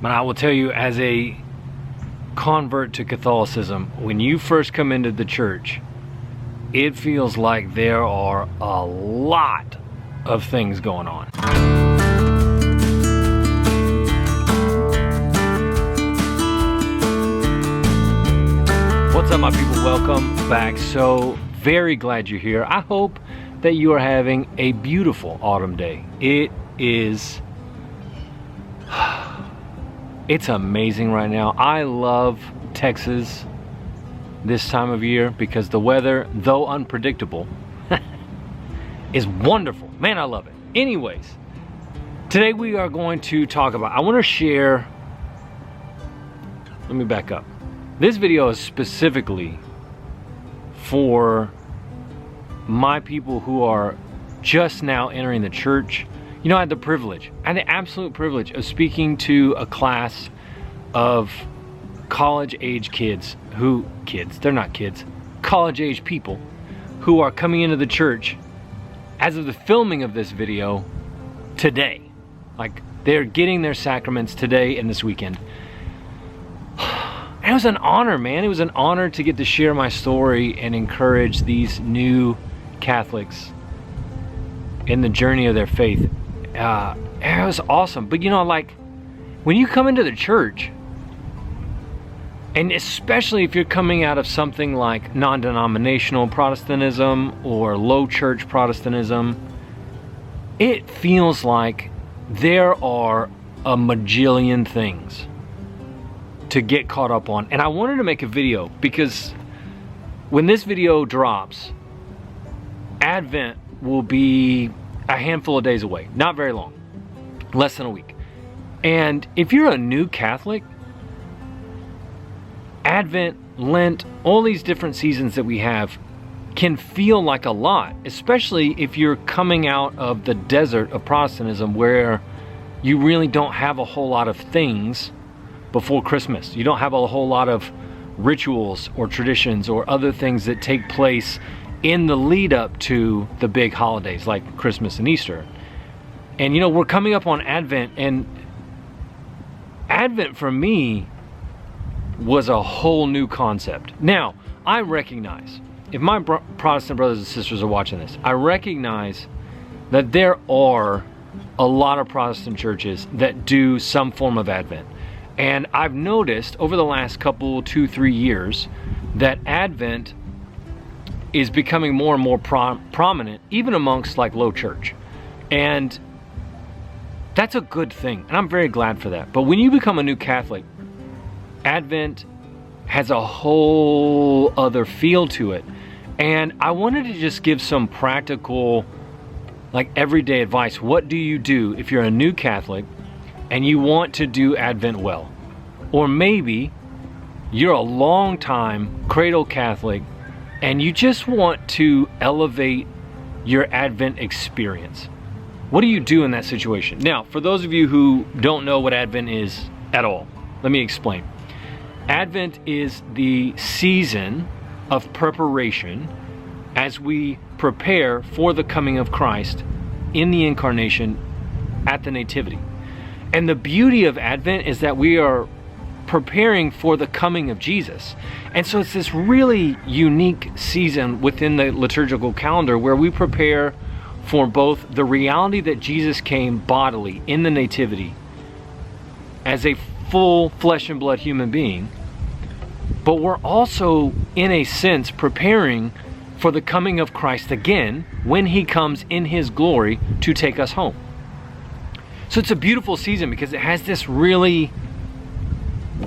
But I will tell you, as a convert to Catholicism, when you first come into the church, it feels like there are a lot of things going on. What's up, my people? Welcome back. So very glad you're here. I hope that you are having a beautiful autumn day. It's amazing right now. I love Texas this time of year because the weather, though unpredictable, is wonderful. Man, I love it. Anyways, today we are going to talk about, I want to share, let me back up. This video is specifically for my people who are just now entering the church. You know, I had the absolute privilege of speaking to a class of college-age college-age people who are coming into the church as of the filming of this video today. Like, they're getting their sacraments today and this weekend. And it was an honor, man. It was an honor to get to share my story and encourage these new Catholics in the journey of their faith. It was awesome. But you know, like, when you come into the church, and especially if you're coming out of something like non-denominational Protestantism or low church Protestantism, it feels like there are a majillion things to get caught up on. And I wanted to make a video because when this video drops, Advent will be a handful of days away. Not very long. Less than a week. And if you're a new Catholic, Advent, Lent, all these different seasons that we have can feel like a lot, especially if you're coming out of the desert of Protestantism where you really don't have a whole lot of things before Christmas. You don't have a whole lot of rituals or traditions or other things that take place in the lead up to the big holidays like Christmas and Easter. And you know, we're coming up on Advent, and Advent for me was a whole new concept. Now, I recognize, if my Protestant brothers and sisters are watching this, I recognize that there are a lot of Protestant churches that do some form of Advent. And I've noticed over the last couple, 2-3 years, that Advent is becoming more and more prominent, even amongst like low church. And that's a good thing, and I'm very glad for that. But when you become a new Catholic, Advent has a whole other feel to it. And I wanted to just give some practical, like, everyday advice. What do you do if you're a new Catholic and you want to do Advent well? Or maybe you're a long-time cradle Catholic and you just want to elevate your Advent experience. What do you do in that situation? Now, for those of you who don't know what Advent is at all, let me explain. Advent is the season of preparation as we prepare for the coming of Christ in the incarnation at the Nativity. And the beauty of Advent is that we are preparing for the coming of Jesus. And so it's this really unique season within the liturgical calendar where we prepare for both the reality that Jesus came bodily in the Nativity as a full flesh and blood human being, but we're also, in a sense, preparing for the coming of Christ again when he comes in his glory to take us home. So it's a beautiful season because it has this really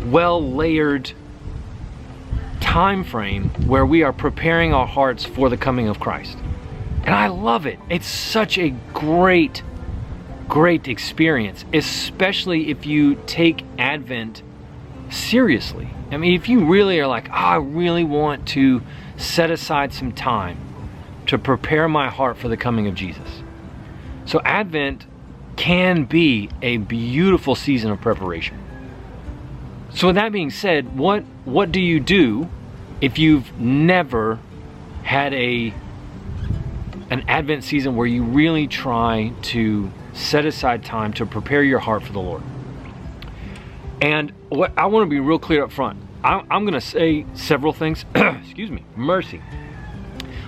well-layered time frame where we are preparing our hearts for the coming of Christ. And I love it. It's such a great experience, especially if you take Advent seriously. I mean, if you really are like, I really want to set aside some time to prepare my heart for the coming of Jesus. So Advent can be a beautiful season of preparation. So with that being said, what do you do if you've never had an Advent season where you really try to set aside time to prepare your heart for the Lord? And what I want to be real clear up front. I'm going to say several things. Excuse me. Mercy.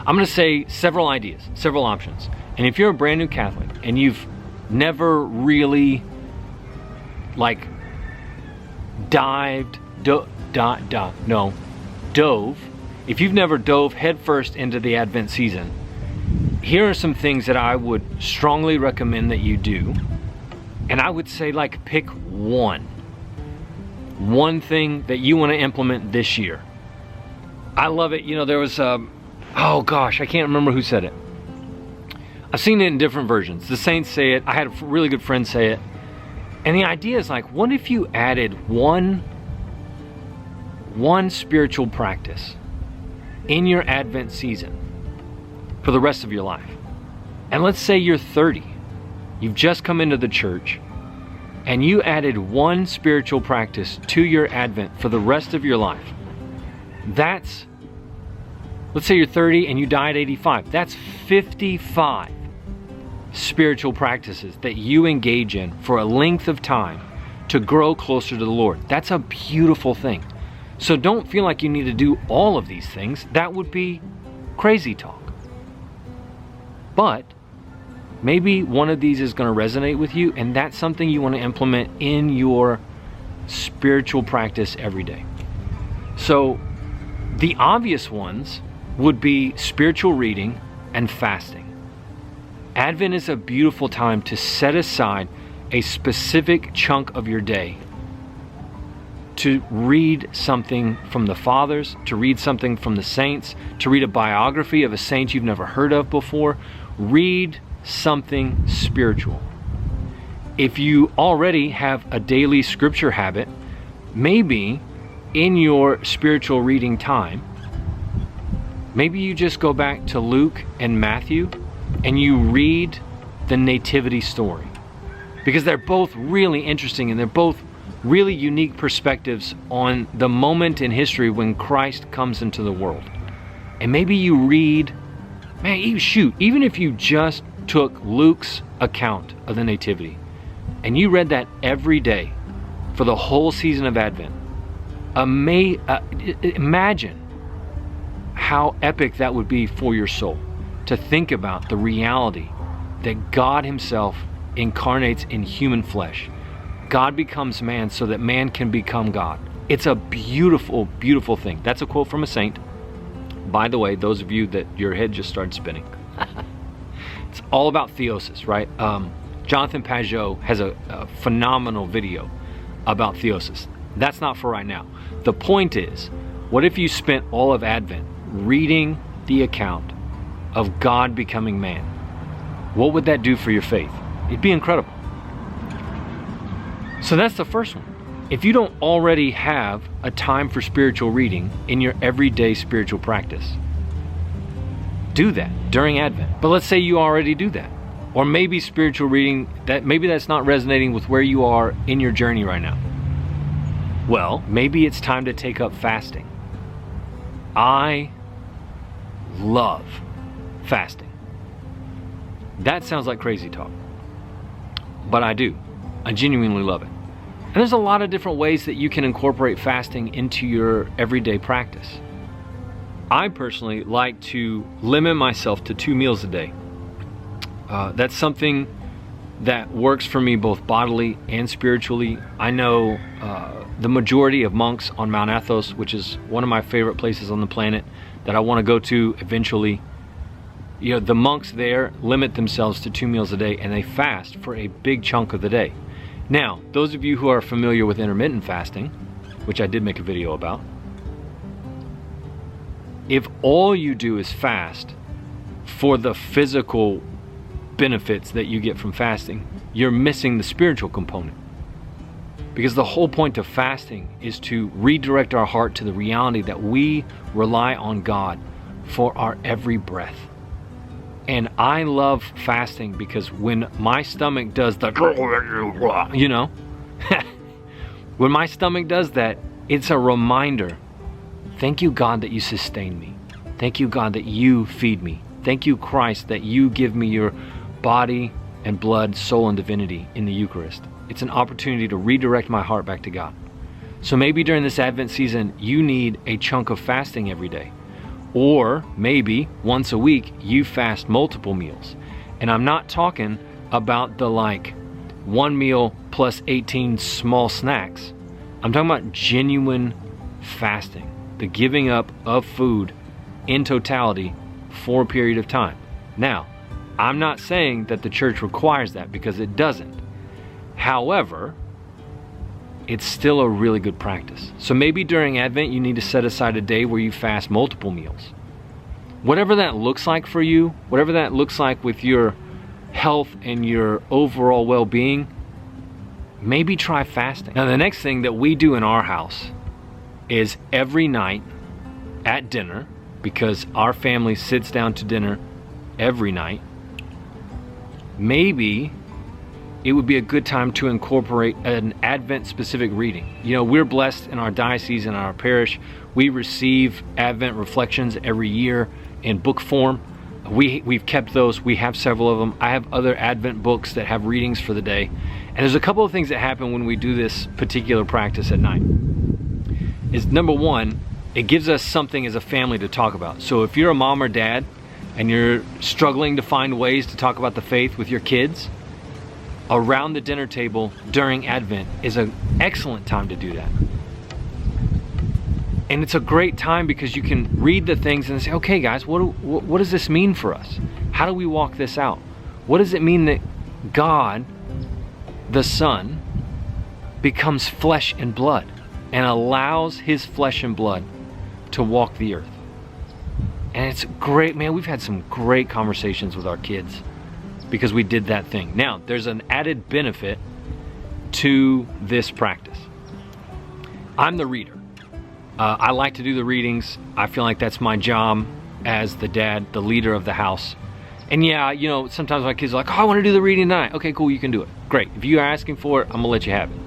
I'm going to say several ideas, several options. And if you're a brand new Catholic and you've never really dove. If you've never dove headfirst into the Advent season, here are some things that I would strongly recommend that you do. And I would say pick one thing that you want to implement this year. I love it. There was oh gosh, I can't remember who said it. I've seen it in different versions. The saints say it. I had a really good friend say it. And the idea is what if you added one spiritual practice in your Advent season for the rest of your life? And let's say you're 30. You've just come into the church and you added one spiritual practice to your Advent for the rest of your life. Let's say you're 30 and you die at 85. That's 55 spiritual practices that you engage in for a length of time to grow closer to the Lord. That's a beautiful thing. So don't feel like you need to do all of these things. That would be crazy talk. But maybe one of these is going to resonate with you, and that's something you want to implement in your spiritual practice every day. So the obvious ones would be spiritual reading and fasting. Advent is a beautiful time to set aside a specific chunk of your day to read something from the fathers, to read something from the saints, to read a biography of a saint you've never heard of before. Read something spiritual. If you already have a daily scripture habit, maybe in your spiritual reading time, maybe you just go back to Luke and Matthew and you read the nativity story, because they're both really interesting and they're both really unique perspectives on the moment in history when Christ comes into the world. And maybe you read, even if you just took Luke's account of the nativity and you read that every day for the whole season of Advent, imagine how epic that would be for your soul, to think about the reality that God himself incarnates in human flesh. God becomes man so that man can become God. It's a beautiful, beautiful thing. That's a quote from a saint. By the way, those of you that your head just started spinning. It's all about theosis, right? Johnathan Pague has a phenomenal video about theosis. That's not for right now. The point is, what if you spent all of Advent reading the account of God becoming man? What would that do for your faith? It'd be incredible. So that's the first one. If you don't already have a time for spiritual reading in your everyday spiritual practice, do that during Advent. But let's say you already do that. Or maybe spiritual reading, maybe that's not resonating with where you are in your journey right now. Well, maybe it's time to take up fasting. I love fasting. That sounds like crazy talk, but I do. I genuinely love it. And there's a lot of different ways that you can incorporate fasting into your everyday practice. I personally like to limit myself to 2 meals a day. That's something that works for me both bodily and spiritually. I know the majority of monks on Mount Athos, which is one of my favorite places on the planet that I want to go to eventually. The monks there limit themselves to 2 meals a day, and they fast for a big chunk of the day. Now, those of you who are familiar with intermittent fasting, which I did make a video about, if all you do is fast for the physical benefits that you get from fasting, you're missing the spiritual component. Because the whole point of fasting is to redirect our heart to the reality that we rely on God for our every breath. And I love fasting because when my stomach does the, when my stomach does that, it's a reminder. Thank you, God, that you sustain me. Thank you, God, that you feed me. Thank you, Christ, that you give me your body and blood, soul, and divinity in the Eucharist. It's an opportunity to redirect my heart back to God. So maybe during this Advent season, you need a chunk of fasting every day. Or maybe once a week, you fast multiple meals. And I'm not talking about the like one meal plus 18 small snacks. I'm talking about genuine fasting, the giving up of food in totality for a period of time. Now, I'm not saying that the church requires that, because it doesn't. However, it's still a really good practice. So maybe during Advent, you need to set aside a day where you fast multiple meals. Whatever that looks like for you, whatever that looks like with your health and your overall well-being, maybe try fasting. Now, the next thing that we do in our house is every night at dinner, because our family sits down to dinner every night, maybe it would be a good time to incorporate an Advent specific reading. You know, we're blessed in our diocese and our parish. We receive Advent reflections every year in book form. We've kept those. We have several of them. I have other Advent books that have readings for the day. And there's a couple of things that happen when we do this particular practice at night. Is number one, it gives us something as a family to talk about. So if you're a mom or dad and you're struggling to find ways to talk about the faith with your kids, around the dinner table during Advent is an excellent time to do that. And it's a great time because you can read the things and say, okay guys, what does this mean for us? How do we walk this out? What does it mean that God, the Son, becomes flesh and blood and allows his flesh and blood to walk the earth? And it's great, man. We've had some great conversations with our kids because we did that thing. Now, there's an added benefit to this practice. I'm the reader. I like to do the readings. I feel like that's my job as the dad, the leader of the house. And yeah, you know, sometimes my kids are like, oh, I want to do the reading tonight. Okay, cool, you can do it. Great. If you're asking for it, I'm gonna let you have it.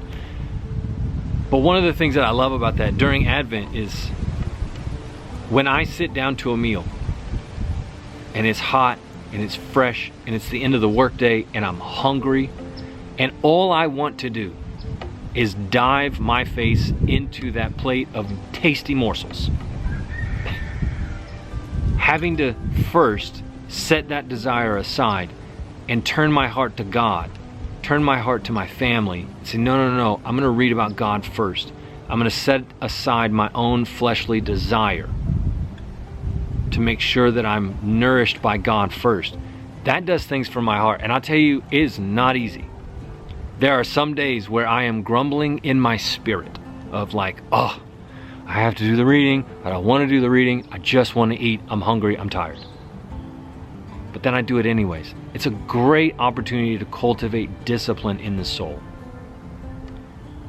But one of the things that I love about that during Advent is when I sit down to a meal and it's hot and it's fresh and it's the end of the workday and I'm hungry and all I want to do is dive my face into that plate of tasty morsels. Having to first set that desire aside and turn my heart to God, turn my heart to my family, and say, no, I'm gonna read about God first. I'm gonna set aside my own fleshly desire to make sure that I'm nourished by God first. That does things for my heart, and I'll tell you, it is not easy. There are some days where I am grumbling in my spirit of like, oh, I have to do the reading, I don't want to do the reading, I just want to eat, I'm hungry, I'm tired. But then I do it anyways. It's a great opportunity to cultivate discipline in the soul.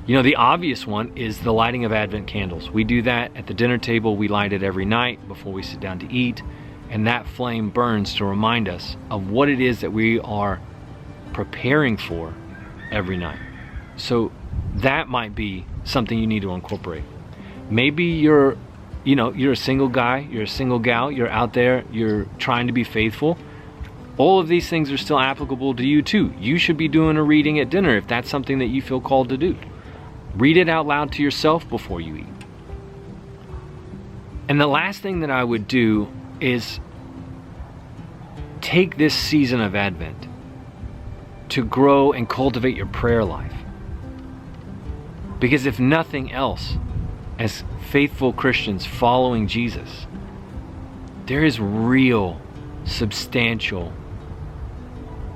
You know, the obvious one is the lighting of Advent candles. We do that at the dinner table. We light it every night before we sit down to eat, and that flame burns to remind us of what it is that we are preparing for every night. So that might be something you need to incorporate. Maybe you're a single guy, you're a single gal, you're out there, you're trying to be faithful. All of these things are still applicable to you too. You should be doing a reading at dinner if that's something that you feel called to do. Read it out loud to yourself before you eat. And the last thing that I would do is take this season of Advent to grow and cultivate your prayer life. Because if nothing else, as faithful Christians following Jesus, there is real, substantial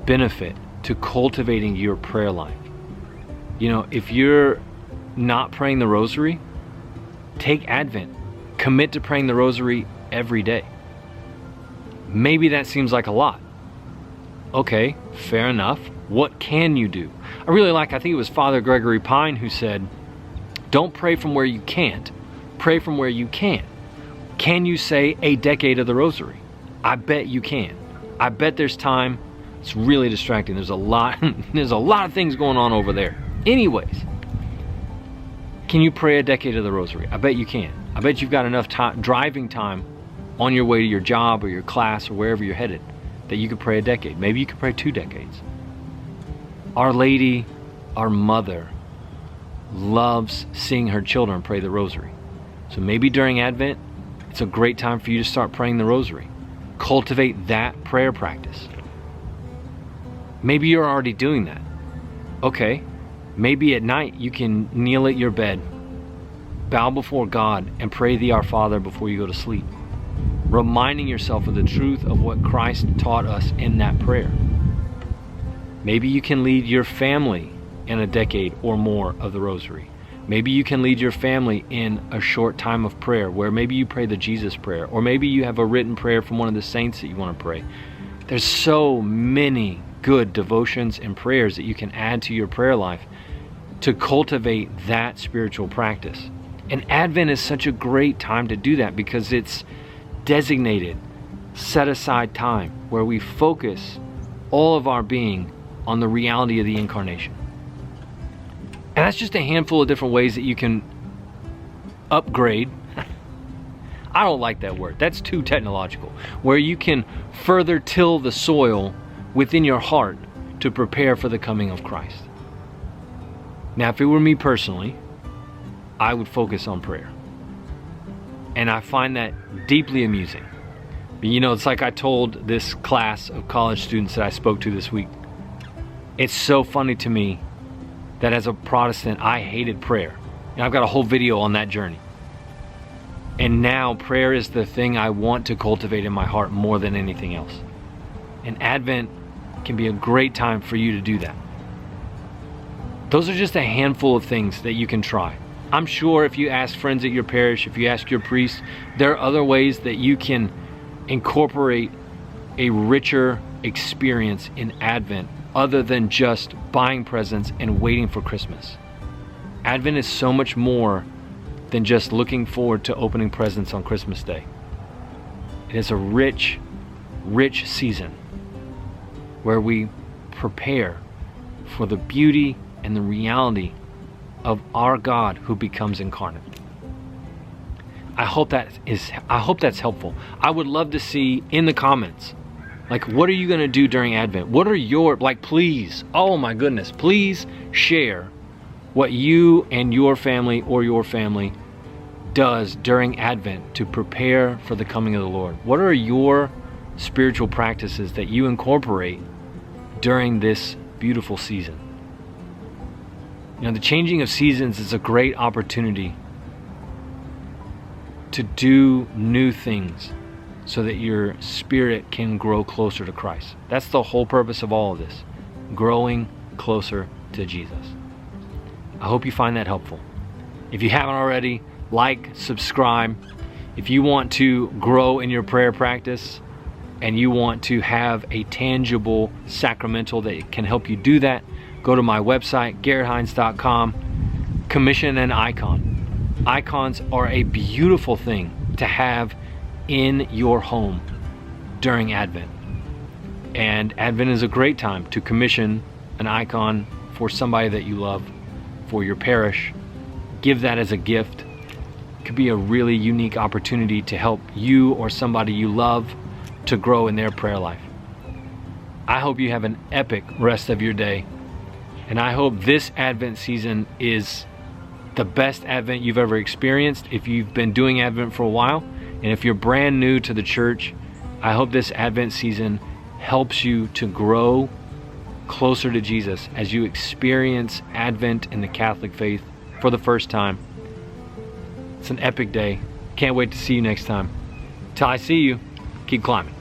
benefit to cultivating your prayer life. You know, if you're not praying the rosary, take Advent. Commit to praying the rosary every day. Maybe that seems like a lot. Okay, fair enough. What can you do? I think it was Father Gregory Pine who said, don't pray from where you can't, pray from where you can. Can you say a decade of the rosary? I bet you can. I bet there's time. It's really distracting. There's a lot of things going on over there. Anyways, can you pray a decade of the rosary? I bet you can. I bet you've got enough time, driving time on your way to your job or your class or wherever you're headed that you could pray a decade. Maybe you could pray 2 decades. Our Lady, our Mother, loves seeing her children pray the rosary. So maybe during Advent, it's a great time for you to start praying the rosary. Cultivate that prayer practice. Maybe you're already doing that. Okay, maybe at night you can kneel at your bed, bow before God, and pray the Our Father before you go to sleep, reminding yourself of the truth of what Christ taught us in that prayer. Maybe you can lead your family in a decade or more of the rosary. Maybe you can lead your family in a short time of prayer where maybe you pray the Jesus prayer, or maybe you have a written prayer from one of the saints that you want to pray. There's so many good devotions and prayers that you can add to your prayer life to cultivate that spiritual practice. And Advent is such a great time to do that because it's designated, set aside time where we focus all of our being on the reality of the incarnation. And that's just a handful of different ways that you can upgrade. I don't like that word. That's too technological. Where you can further till the soil within your heart to prepare for the coming of Christ. Now, if it were me personally, I would focus on prayer. And I find that deeply amusing. But you know, it's like I told this class of college students that I spoke to this week. It's so funny to me that as a Protestant, I hated prayer. And I've got a whole video on that journey. And now prayer is the thing I want to cultivate in my heart more than anything else. And Advent can be a great time for you to do that. Those are just a handful of things that you can try. I'm sure if you ask friends at your parish, if you ask your priest, there are other ways that you can incorporate a richer experience in Advent other than just buying presents and waiting for Christmas. Advent is so much more than just looking forward to opening presents on Christmas Day. It is a rich, rich season where we prepare for the beauty and the reality of our God who becomes incarnate. I hope that's helpful. I would love to see in the comments, like, what are you going to do during Advent? What are your, please, oh my goodness, please share what you and your family or your family does during Advent to prepare for the coming of the Lord. What are your spiritual practices that you incorporate during this beautiful season? You know, the changing of seasons is a great opportunity to do new things so that your spirit can grow closer to Christ. That's the whole purpose of all of this, growing closer to Jesus. I hope you find that helpful. If you haven't already, like, subscribe. If you want to grow in your prayer practice and you want to have a tangible sacramental that can help you do that, go to my website, GarrettHines.com, commission an icon. Icons are a beautiful thing to have in your home during Advent. And Advent is a great time to commission an icon for somebody that you love, for your parish. Give that as a gift. It could be a really unique opportunity to help you or somebody you love to grow in their prayer life. I hope you have an epic rest of your day. And I hope this Advent season is the best Advent you've ever experienced if you've been doing Advent for a while. And if you're brand new to the church, I hope this Advent season helps you to grow closer to Jesus as you experience Advent in the Catholic faith for the first time. It's an epic day. Can't wait to see you next time. Till I see you, keep climbing.